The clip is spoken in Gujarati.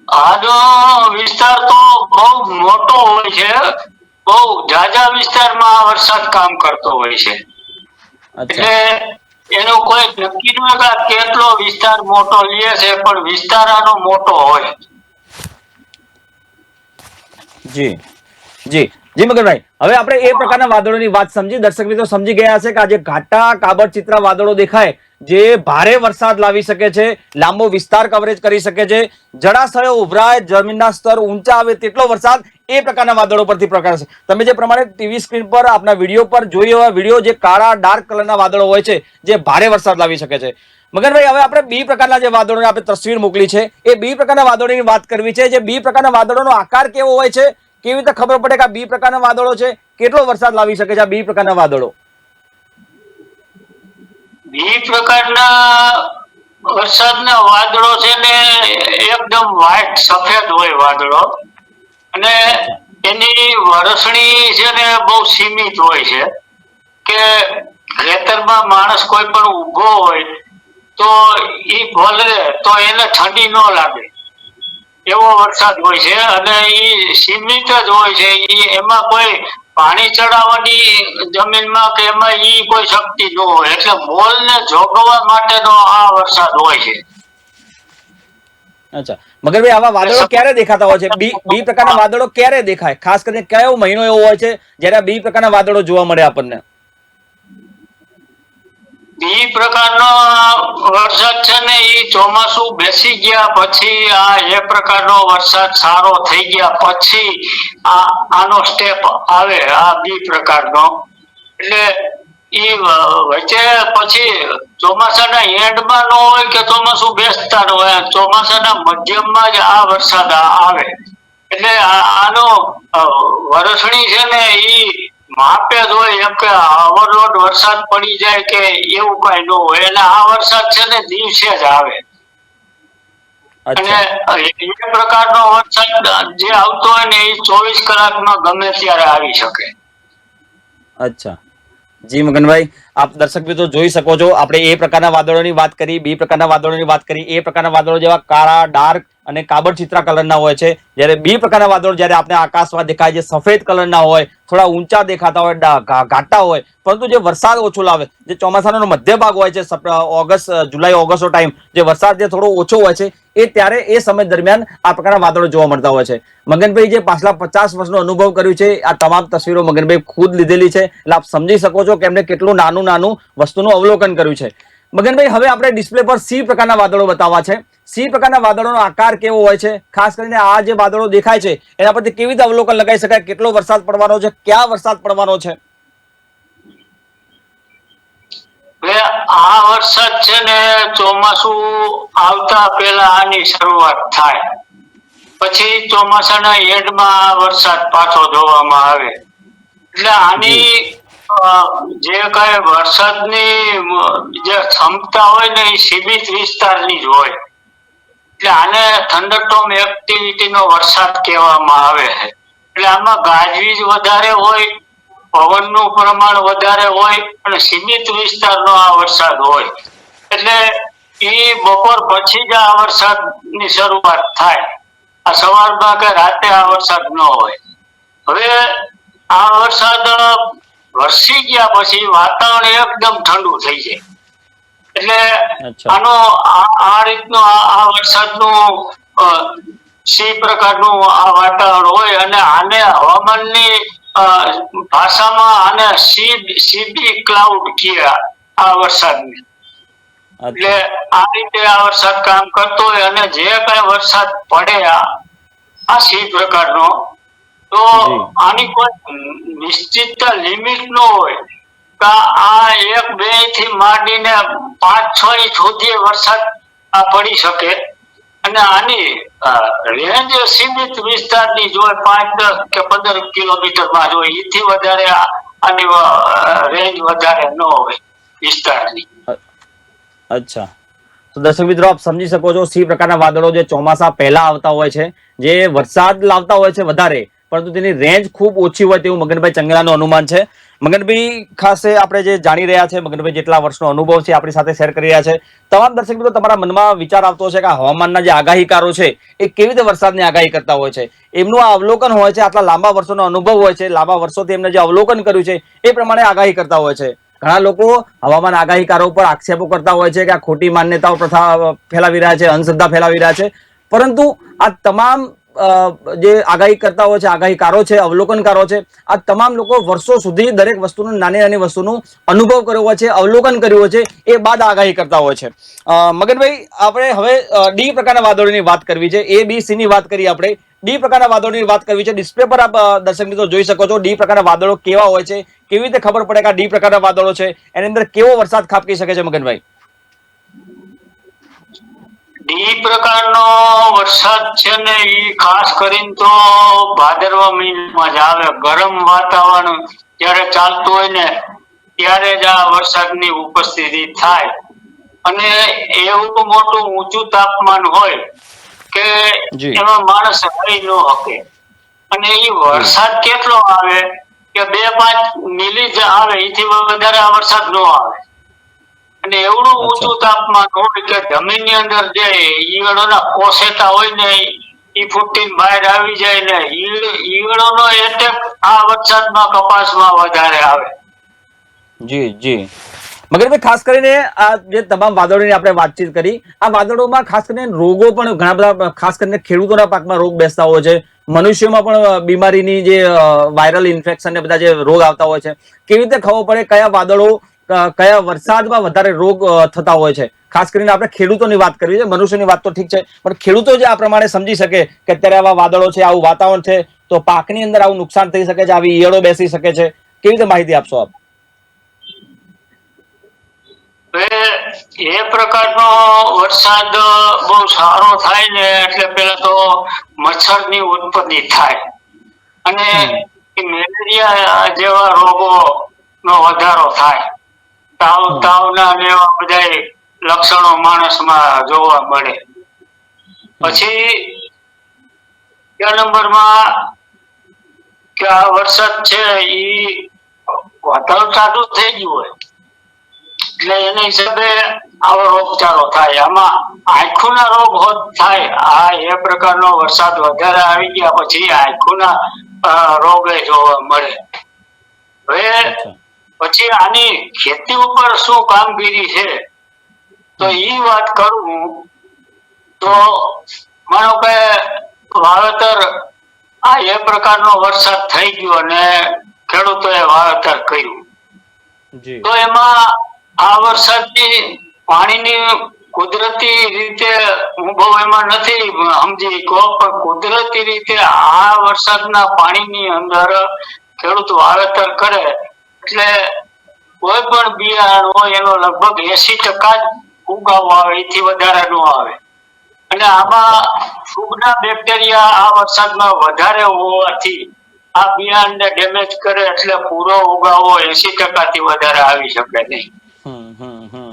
આનો વિસ્તાર તો બહુ મોટો હોય છે, બહુ ઝાઝા વિસ્તારમાં આ વરસાદ કામ કરતો હોય છે. અચ્છા. એટલે એનો કોઈ નક્કી ન હોય કે કેટલો વિસ્તાર મોટો લે છે, પણ વિસ્તાર આનો મોટો હોય. જી જી જી મગનભાઈ, હવે આપણે એ પ્રકારના વાદળોની વાત સમજી, દર્શક મિત્રો સમજી ગયા હશે કે આ જે ઘાટા કાબરચિત્રા વાદળો દેખાય જે ભારે વરસાદ લાવી શકે છે, લાંબો વિસ્તાર કવરેજ કરી શકે છે, જળાશયો ઉભરાય, જમીનના સ્તર ઊંચા આવે તેટલો વરસાદ એ પ્રકારના વાદળો પરથી પ્રકાશ છે. તમે જે પ્રમાણે ટીવી સ્ક્રીન પર આપના વિડીયો પર જોઈ એવા વિડીયો જે કાળા ડાર્ક કલરના વાદળો હોય છે જે ભારે વરસાદ લાવી શકે છે. મગનભાઈ, હવે આપણે બી પ્રકારના જે વાદળોની આપણે તસવીર મોકલી છે એ બી પ્રકારના વાદળોની વાત કરવી છે. જે બી પ્રકારના વાદળોનો આકાર કેવો હોય છે, કેવી રીતે ખબર પડે કે આ બી પ્રકારના વાદળો છે, કેટલો વરસાદ લાવી શકે છે આ બી પ્રકારના વાદળો? બી પ્રકારના વરસાદના વાદળો છે ને એકદમ વ્હાઈટ સફેદ હોય વાદળો, અને અચ્છા. એની વરસણી છે ને બહુ સીમિત હોય છે, કે ખેતરમાં માણસ કોઈ પણ ઊભો હોય તો ઈ ભલે તો એને ઠંડી ન લાગે એવો વરસાદ હોય છે, અને ઈ સીમિત જ હોય છે. ઈ એમાં કોઈ પાણી ચડાવવાની જમીનમાં કે એમાં ઈ કોઈ શક્તિ ન હોય, એટલે મોલને જોગવા માટેનો આ વરસાદ હોય છે. અચ્છા મગરભાઈ, આવા વાદળો ક્યારે દેખાતા હોય છે? બી પ્રકારના વાદળો ક્યારે દેખાય? ખાસ કરીને કયો મહિનો એવો હોય છે જ્યારે બી પ્રકારના વાદળો જોવા મળે આપણને? ઈ પ્રકારનો વરસાદ છે ને ઈ ચોમાસું બેસી ગયા પછી, આ એ પ્રકારનો વરસાદ સારો થઈ ગયા પછી આનો સ્ટેપ આવે, આ બી પ્રકારનો. એટલે ઈ વચ્ચે પછી ચોમાસાના એન્ડમાં ન હોય કે ચોમાસું બેસતા ન હોય, ચોમાસાના મધ્યમમાં જ આ વરસાદ આવે. એટલે આનો વરસણી છે ને ઈ માપે જ હોય, એમ કે ઓવરલોડ વરસાદ પડી જાય કે એવું કઈ ન હોય. એટલે આ વરસાદ છે ને દિવસે જ આવે, અને એ પ્રકારનો વરસાદ જે આવતો હોય ને એ 24 કલાકમાં ગમે ત્યારે આવી શકે. અચ્છા જી મગનભાઈ, આપ દર્શક મિત્રો જોઈ શકો છો, આપણે એ પ્રકારના વાદળોની વાત કરી, બી પ્રકારના વાદળોની વાત કરી. એ પ્રકારના વાદળો જેવા કાળા ડાર્ક અને કાબરચિત્રા કલરના હોય છે, જ્યારે બી પ્રકારના વાદળો જ્યારે આપણે આકાશમાં દેખાય છે સફેદ કલરના હોય, થોડા ઊંચા દેખાતા હોય, ઘાટા હોય, પરંતુ જે વરસાદ ઓછો લાવે, જે ચોમાસાનો મધ્ય ભાગ હોય છે, ઓગસ્ટ જુલાઈ ઓગસ્ટનો ટાઈમ, જે વરસાદ જે થોડો ઓછો હોય છે એ ત્યારે એ સમય દરમિયાન આ પ્રકારના વાદળો જોવા મળતા હોય છે. મગનભાઈ જે પાછલા 50 વર્ષનો અનુભવ કર્યું છે, આ તમામ તસવીરો મગનભાઈ ખુદ લીધેલી છે, એટલે આપ સમજી શકો છો કે એમને કેટલું નાનું નાનું વસ્તુનું અવલોકન કર્યું છે. મગનભાઈ, હવે આપણે ડિસ્પ્લે પર સી પ્રકારના વાદળો બતાવવા છે. સી પ્રકારના વાદળોનો આકાર કેવો હોય છે? ખાસ કરીને આ જે વાદળો દેખાય છે એના પરથી કેવી રીતે અવલોકન લગાવી શકાય, કેટલો વરસાદ પડવાનો છે, ક્યાં વરસાદ પડવાનો છે? આ વરસાદ છે ને ચોમાસું આવતા પહેલા આની શરૂઆત થાય, પછી ચોમાસાના એન્ડમાં આ વરસાદ પાછો જોવામાં આવે. એટલે આની જે કઈ વરસાદની જે ક્ષમતા હોય ને એ સીમિત વિસ્તારની જ હોય, એટલે આને થંડરસ્ટોર્મ એક્ટિવિટીનો વરસાદ કહેવામાં આવે છે. એટલે આમાં ગાજવીજ વધારે હોય, પવનનું પ્રમાણ વધારે હોય, અને સીમિત વિસ્તારનો આ વરસાદ હોય. એટલે એ બપોર પછી જ આ વરસાદની શરૂઆત થાય, આ સવારમાં કે રાતે આ વરસાદ ન હોય. હવે આ વરસાદ વરસી ગયા પછી વાતાવરણ એકદમ ઠંડુ થઈ જાય, એટલે આનો આ રીતનો આ વરસાદનું સી પ્રકારનું આ વાતાવરણ હોય, અને આને હવામાનની ભાષામાં આને સીબી ક્લાઉડ કહે આ વરસાદને. એટલે આ રીતે આ વરસાદ કામ કરતો હોય, અને જે કઈ વરસાદ પડે આ સી પ્રકારનો, તો આની કોઈ નિશ્ચિત લિમિટ ન હોય કે આ 1-2 થી માંડીને 5-6 ઇંચ સુધી વરસાદ પડી શકે. અને આની રેન્જ સીમિત વિસ્તારની જ હોય, 5-10 કે 15 કિલોમીટરમાં જ હોય, એથી વધારે આની રેન્જ વધારે ન હોય વિસ્તારની. અચ્છા, તો દર્શક મિત્રો આપ સમજી શકો છો, સી પ્રકારના વાદળો જે ચોમાસા પહેલા આવતા હોય છે, જે વરસાદ લાવતા હોય છે વધારે, પરંતુ તેની રેન્જ ખૂબ ઓછી હોય તેવું મગનભાઈ ચંગેલાનું અનુમાન છે. મગનભાઈ ખાસ આપણે જે જાણી રહ્યા છે, મગનભાઈ જેટલા વર્ષનો અનુભવ છે આપણી સાથે શેર કરી રહ્યા છે, તમામ દર્શક મિત્રો તમારા મનમાં વિચાર આવતો હશે કે આ હવામાનના જે આગાહીકારો છે એ કેવી રીતે વરસાદની આગાહી કરતા હોય છે. એમનું આ અવલોકન હોય છે, આટલા લાંબા વર્ષોનો અનુભવ હોય છે, લાંબા વર્ષોથી એમને જે અવલોકન કર્યું છે એ પ્રમાણે આગાહી કરતા હોય છે. ઘણા લોકો હવામાન આગાહીકારો પર આક્ષેપો કરતા હોય છે કે આ ખોટી માન્યતાઓ પ્રથા ફેલાવી રહ્યા છે, અંધશ્રદ્ધા ફેલાવી રહ્યા છે. પરંતુ આ તમામ જે આગાહી કરતા હોય છે, આગાહીકારો છે, અવલોકનકારો છે, આ તમામ લોકો વર્ષો સુધી દરેક વસ્તુનું નાની નાની વસ્તુનું અનુભવ કર્યો હોય છે, અવલોકન કર્યું હોય છે, એ બાદ આગાહી કરતા હોય છે. મગનભાઈ, આપણે હવે ડી પ્રકારના વાદળોની વાત કરવી છે. એ બી સી ની વાત કરી, આપણે ડી પ્રકારના વાદળોની વાત કરવી છે. ડિસ્પ્લે પર આપ દર્શક મિત્રો જોઈ શકો છો ડી પ્રકારના વાદળો કેવા હોય છે, કેવી રીતે ખબર પડે કે આ ડી પ્રકારના વાદળો છે, એની અંદર કેવો વરસાદ ખાબકી શકે છે. મગનભાઈ, ડી પ્રકારનો વરસાદ છે ને ઈ ખાસ કરીને તો ભાદરવા મહિનામાં જ આવે. ગરમ વાતાવરણ જ્યારે ચાલતું હોય ને ત્યારે જ આ વરસાદની ઉપસ્થિતિ થાય. અને એવું મોટું ઊંચું તાપમાન હોય કે જી એમાં માણસ રહી ન શકે. અને ઈ જી વરસાદ કેટલો આવે કે 2-5 મિલી જ આવે, એથી વધારે આ વરસાદ ન આવે. અને એવડું અચ્છા ઊંચું તાપમાન હોય કે જમીનની અંદર જે ઈયળોના કોસેટા હોય ને ઈ ફૂટીને બહાર આવી જાય ને ઈયળોનો એટેક આ વરસાદમાં કપાસમાં વધારે આવે. જી જી મગનભાઈ, ખાસ કરીને આ જે તમામ વાદળોની આપણે વાતચીત કરી, આ વાદળોમાં ખાસ કરીને રોગો પણ ઘણા બધા, ખાસ કરીને ખેડૂતોના પાકમાં રોગ બેસતા હોય છે, મનુષ્યોમાં પણ બીમારીની જે વાયરલ ઇન્ફેક્શન ને બધા જે રોગ આવતા હોય છે. કેવી રીતે ખબર પડે કયા વાદળો કયા વરસાદમાં વધારે રોગ થતા હોય છે? ખાસ કરીને આપણે ખેડૂતોની વાત કરવી છે, મનુષ્યની વાત તો ઠીક છે, પણ ખેડૂતો જે આ પ્રમાણે સમજી શકે કે અત્યારે આવા વાદળો છે, આવું વાતાવરણ છે, તો પાકની અંદર આવું નુકસાન થઈ શકે છે, આવી ઈયળો બેસી શકે છે, કેવી રીતે માહિતી આપશો આપ? એ પ્રકારનો વરસાદ બહુ સારો થાય ને એટલે પેલા તો મચ્છરની ઉત્પત્તિ થાય અને મેલેરિયા જેવા રોગો નો વધારો થાય. તાવના ને એવા બધા લક્ષણો માણસમાં જોવા મળે. પછી બીજા નંબરમાં કે આ વરસાદ છે ઈ વાતાવરણ ચાલુ થઈ ગયું હોય એટલે એના હિસાબે આવો રોગચાળો થાય. આમાં આંખોના રોગ થાય. આ એ પ્રકારનો વરસાદ વધારે આવી ગયા પછી આંખોના રોગ જોવા મળે. હવે પછી આની ખેતી ઉપર શું કામગીરી છે તો ઈ વાત કરું તો માનો કે વાવેતર આ એ પ્રકારનો વરસાદ થઈ ગયો અને ખેડૂતોએ વાવેતર કર્યું તો એમાં આ વરસાદની પાણીની કુદરતી રીતે હું બહુ એમાં નથી સમજી કહો, પણ કુદરતી રીતે આ વરસાદના પાણીની અંદર ખેડૂત વાવેતર કરે એટલે કોઈ પણ બિયારણ હોય એનો લગભગ 80% જ ઉગાવો આવે, એથી વધારે ન આવે. અને આમાં ફૂગના બેક્ટેરિયા આ વરસાદમાં વધારે હોવાથી આ બિયારણને ડેમેજ કરે એટલે પૂરો ઉગાવો 80% થી વધારે આવી શકે નહીં.